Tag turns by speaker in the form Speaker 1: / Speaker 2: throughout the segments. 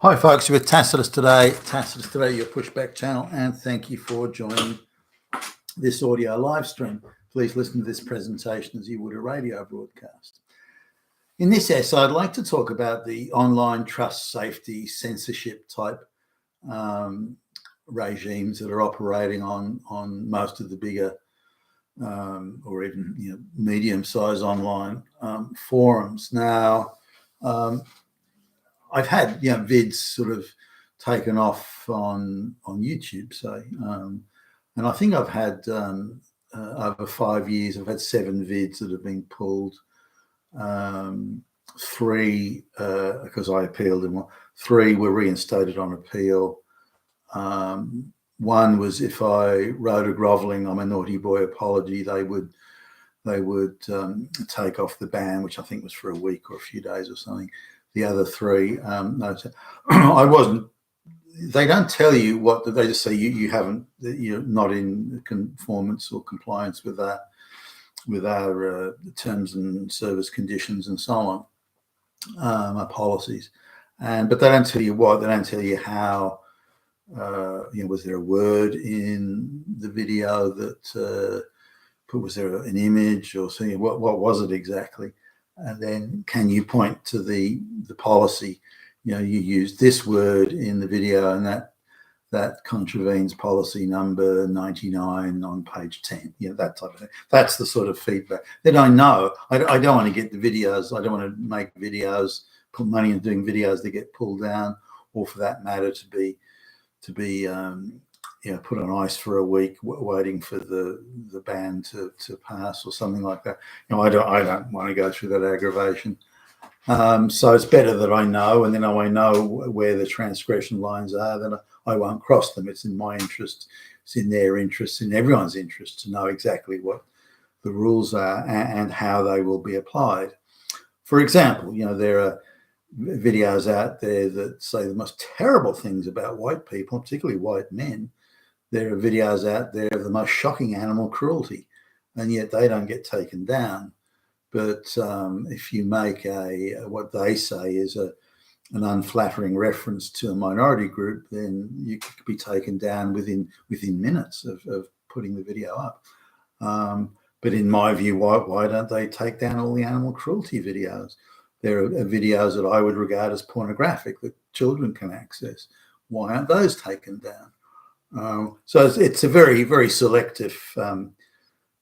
Speaker 1: Hi folks, you're with Tacitus today. Tacitus today, your pushback channel, and thank you for joining this audio live stream. Please listen to this presentation as you would a radio broadcast. In this essay, I'd like to talk about the online trust, safety, censorship type regimes that are operating on most of the bigger or even medium-sized online forums. Now, I've had vids sort of taken off on YouTube, say, and I think I've had over 5 years, I've had 7 vids that have been pulled. 3 because I appealed them. 3 were reinstated on appeal. 1 was if I wrote a grovelling "I'm a naughty boy" apology, they would take off the ban, which I think was for a week or a few days or something. The other 3, no, I wasn't. They don't tell you what. They just say you're not in conformance or compliance with our terms and service conditions and so on, our policies. But they don't tell you what. They don't tell you how. Was there a word in the video that was there an image or something? What was it exactly? And then can you point to the policy? You use this word in the video, and that contravenes policy number 99 on page 10. That type of thing. That's the sort of feedback. Then I know I don't want to get the videos. I don't want to make videos, put money into doing videos that get pulled down, or for that matter to be put on ice for a week waiting for the ban to pass or something like that. I don't want to go through that aggravation. So it's better that I know, and then I know where the transgression lines are, then I won't cross them. It's in my interest, it's in their interest, in everyone's interest to know exactly what the rules are and how they will be applied. For example, there are videos out there that say the most terrible things about white people, particularly white men. There are videos out there of the most shocking animal cruelty, and yet they don't get taken down. But if you make what they say is an unflattering reference to a minority group, then you could be taken down within minutes of putting the video up. But in my view, why don't they take down all the animal cruelty videos? There are videos that I would regard as pornographic that children can access. Why aren't those taken down? So it's a very, very selective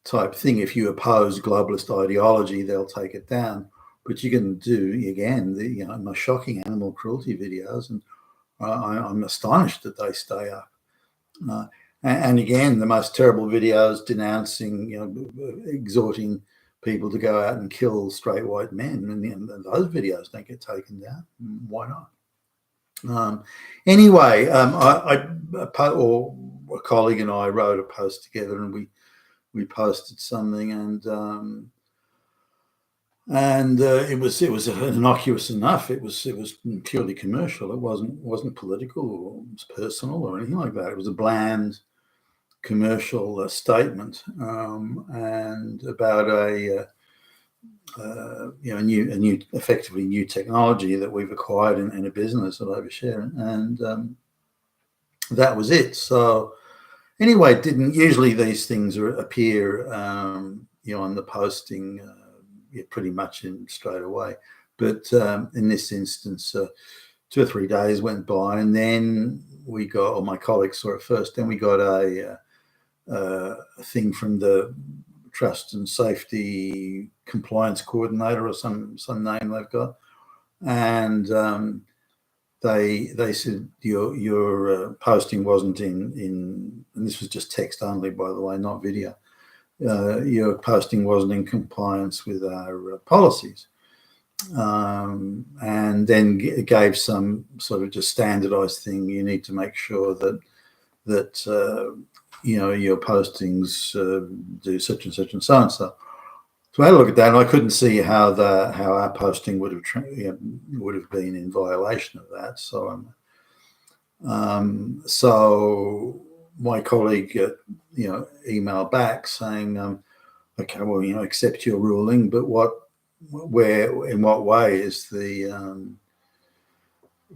Speaker 1: type thing. If you oppose globalist ideology, they'll take it down. But you can do, again, the most shocking animal cruelty videos, and I'm astonished that they stay up. And again, the most terrible videos denouncing, exhorting people to go out and kill straight white men, and those videos don't get taken down. Why not? Anyway, a colleague and I wrote a post together, and we posted something, and it was innocuous enough. It was purely commercial. It wasn't political or personal or anything like that. It was a bland commercial statement, and about a new effectively new technology that we've acquired in a business that overshare, and that was it. So anyway, it didn't. Usually these things appear on the posting pretty much straight away, but in this instance 2 or 3 days went by, and then we got, or my colleagues saw it first, then we got a thing from the trust and safety compliance coordinator, or some name they've got, and they said your posting wasn't in, and this was just text only, by the way, not video. Your posting wasn't in compliance with our policies, and then gave some sort of just standardized thing. You need to make sure that your postings do such and such and so and so. So I had a look at that, and I couldn't see how our posting would have been in violation of that. So my colleague emailed back saying, okay, well, accept your ruling, but in what way is the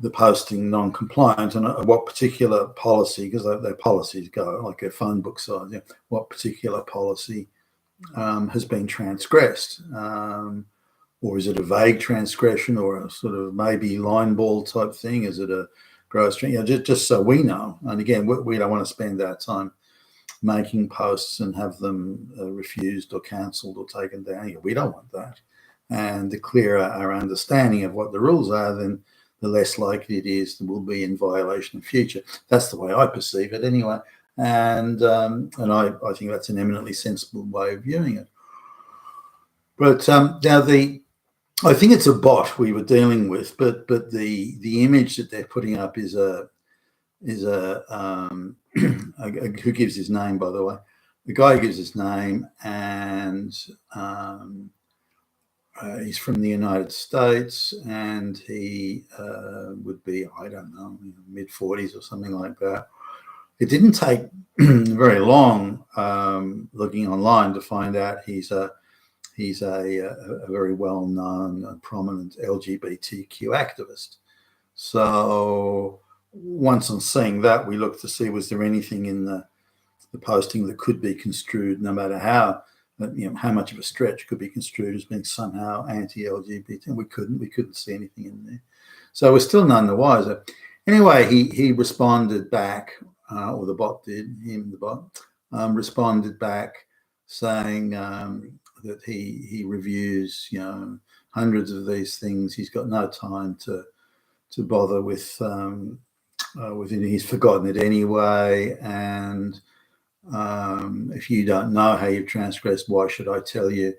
Speaker 1: the posting non-compliant, and what particular policy, because their policies go like their phone book size, what particular policy has been transgressed, or is it a vague transgression, or a sort of maybe line ball type thing? Is it a gross, just so we know. And again, we don't want to spend our time making posts and have them refused or cancelled or taken down. We don't want that. And the clearer our understanding of what the rules are, then the less likely it is that we'll be in violation in future. That's the way I perceive it anyway. And I think that's an eminently sensible way of viewing it. But now I think it's a bot we were dealing with, but the image that they're putting up is a who gives his name, by the way. The guy gives his name, and he's from the United States, and he would be, I don't know, mid-40s or something like that. It didn't take very long looking online to find out he's a very well-known, prominent LGBTQ activist. So once on seeing that, we looked to see, was there anything in the posting that could be construed, no matter how much of a stretch could be construed as being somehow anti-LGBT. And we couldn't see anything in there. So we're still none the wiser. Anyway, he responded back, or the bot did, the bot responded back saying that he reviews, hundreds of these things. He's got no time to bother with it. He's forgotten it anyway. And if you don't know how you've transgressed, why should I tell you?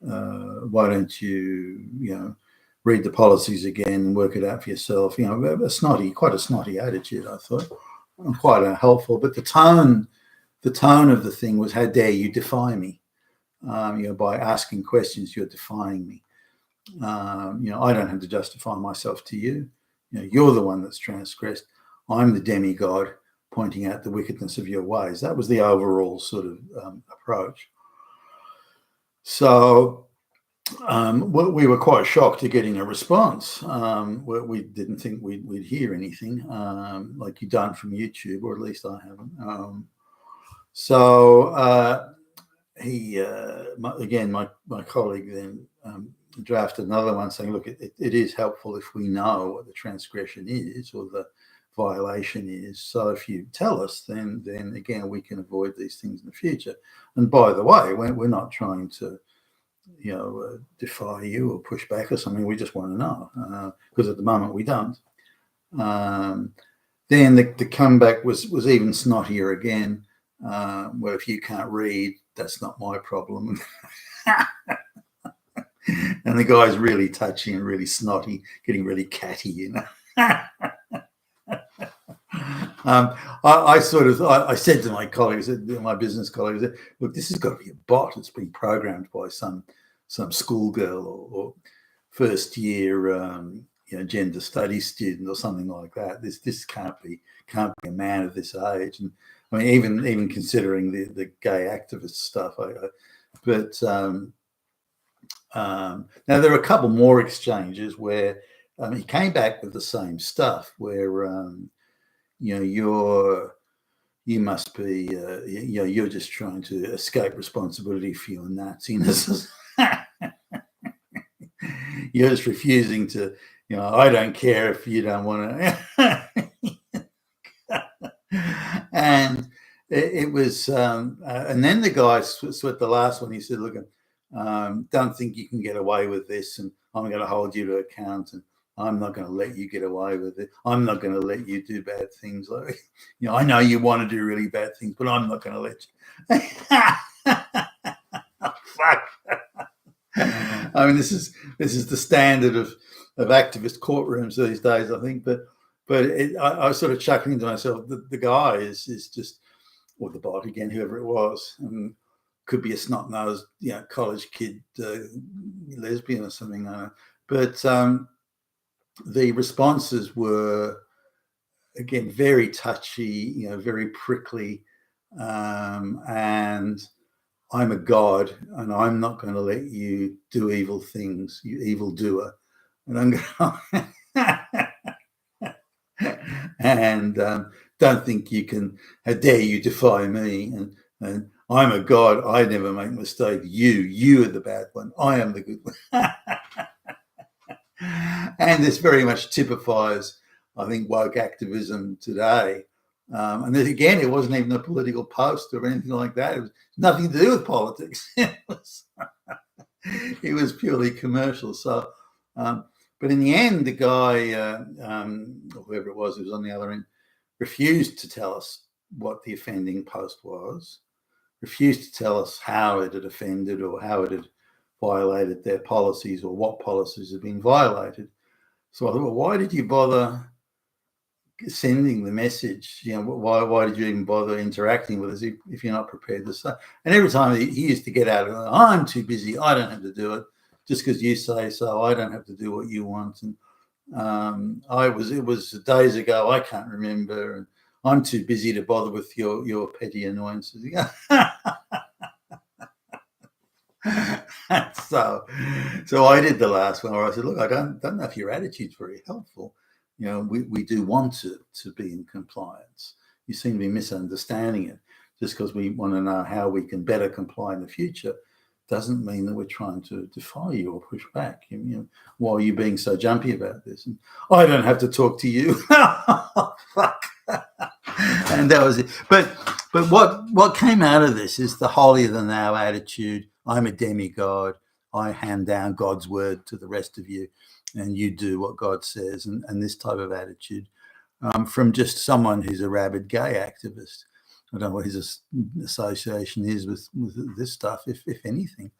Speaker 1: Why don't you, read the policies again and work it out for yourself? Quite a snotty attitude, I thought, quite unhelpful. But the tone of the thing was, how dare you defy me? By asking questions, you're defying me. I don't have to justify myself to you. You're the one that's transgressed. I'm the demigod pointing out the wickedness of your ways. That was the overall sort of approach. So we were quite shocked to getting a response. We didn't think we'd hear anything like you don't from YouTube, or at least I haven't. So he, again, my colleague then drafted another one saying, look, it is helpful if we know what the transgression is or the violation is. So if you tell us, then again, we can avoid these things in the future. And by the way, we're not trying to, defy you or push back or something. We just want to know, because at the moment we don't. Then the comeback was even snottier again. Well, if you can't read, that's not my problem. And the guy's really touchy and really snotty, getting really catty, I said to my colleagues, my business colleagues, look, this has got to be a bot. It's been programmed by some schoolgirl or first year gender studies student or something like that. This can't be a man of this age. And I mean, even considering the gay activist stuff, now there are a couple more exchanges where he came back with the same stuff, where you must be you're just trying to escape responsibility for your Nazi-ness. You're just refusing to, I don't care if you don't want to. And it was, and then the guy sweat the last one. He said, look, don't think you can get away with this, and I'm going to hold you to account, and I'm not going to let you get away with it. I'm not going to let you do bad things. Like, I know you want to do really bad things, but I'm not going to let you. Fuck. I mean, this is the standard of activist courtrooms these days, I think. But I was sort of chuckling to myself. The guy is just, or the bot again, whoever it was, and could be a snot-nosed, college kid, lesbian or something. But the responses were, again, very touchy, very prickly, and I'm a god, and I'm not going to let you do evil things, you evil doer. And I'm going, and don't think you can, how dare you defy me, and I'm a god, I never make mistakes, you are the bad one, I am the good one. And this very much typifies, I think, woke activism today. And then again, it wasn't even a political post or anything like that. It was nothing to do with politics. It was purely commercial. So, but in the end, the guy, whoever it was who was on the other end, refused to tell us what the offending post was, refused to tell us how it had offended or how it had violated their policies or what policies had been violated. So I thought, well, why did you bother sending the message? You know, why did you even bother interacting with us if you're not prepared to say? And every time he used to get out of it, I'm too busy, I don't have to do it. Just because you say so, I don't have to do what you want. And it was days ago, I can't remember, and I'm too busy to bother with your petty annoyances. So I did the last one where I said, look, I don't know if your attitude's very helpful. You know, we do want to be in compliance. You seem to be misunderstanding it. Just because we want to know how we can better comply in the future doesn't mean that we're trying to defy you or push back. You know, why are you being so jumpy about this? And I don't have to talk to you. Fuck. And that was it. But what came out of this is the holier than thou attitude. I'm a demigod. I hand down God's word to the rest of you, and you do what God says. And this type of attitude from just someone who's a rabid gay activist. I don't know what his association is with this stuff, if anything.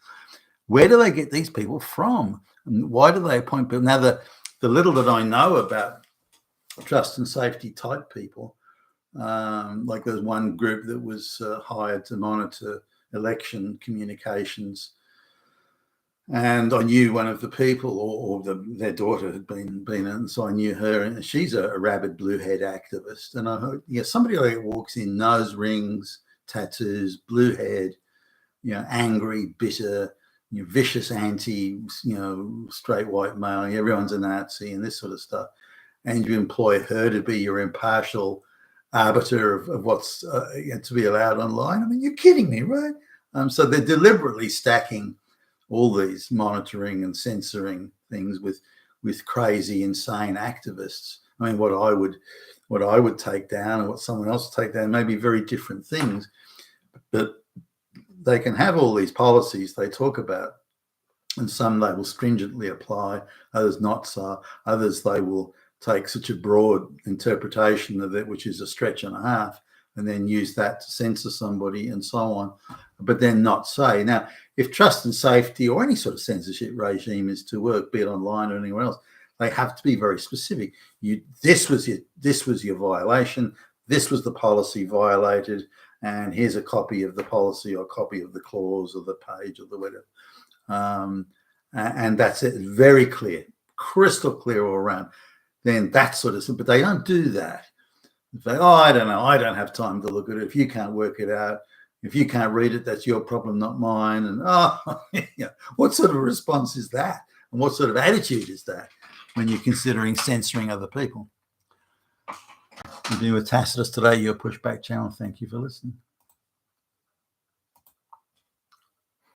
Speaker 1: Where do they get these people from? And why do they appoint people? Now, the little that I know about trust and safety type people, like there's one group that was hired to monitor election communications, and I knew one of the people, or their daughter had been in, so I knew her, and she's a rabid bluehead activist. And I heard, somebody like walks in, nose rings, tattoos, bluehead, angry, bitter, vicious anti, straight white male. Everyone's a Nazi and this sort of stuff, and you employ her to be your impartial arbiter of what's to be allowed online. I mean, you're kidding me, right? So they're deliberately stacking all these monitoring and censoring things with crazy, insane activists. I mean, what I would take down and what someone else would take down may be very different things, but they can have all these policies they talk about, and some they will stringently apply, others not so, others they will take such a broad interpretation of it, which is a stretch and a half, and then use that to censor somebody and so on, but then not say. Now, if trust and safety or any sort of censorship regime is to work, be it online or anywhere else, they have to be very specific. This was your violation, this was the policy violated, and here's a copy of the policy or a copy of the clause or the page or the whatever. And that's it, very clear, crystal clear all around. Then that sort of stuff, but they don't do that. They say, I don't know, I don't have time to look at it. If you can't work it out, if you can't read it, that's your problem, not mine. And what sort of response is that? And what sort of attitude is that when you're considering censoring other people? You've been with Tacitus today, your Pushback channel. Thank you for listening.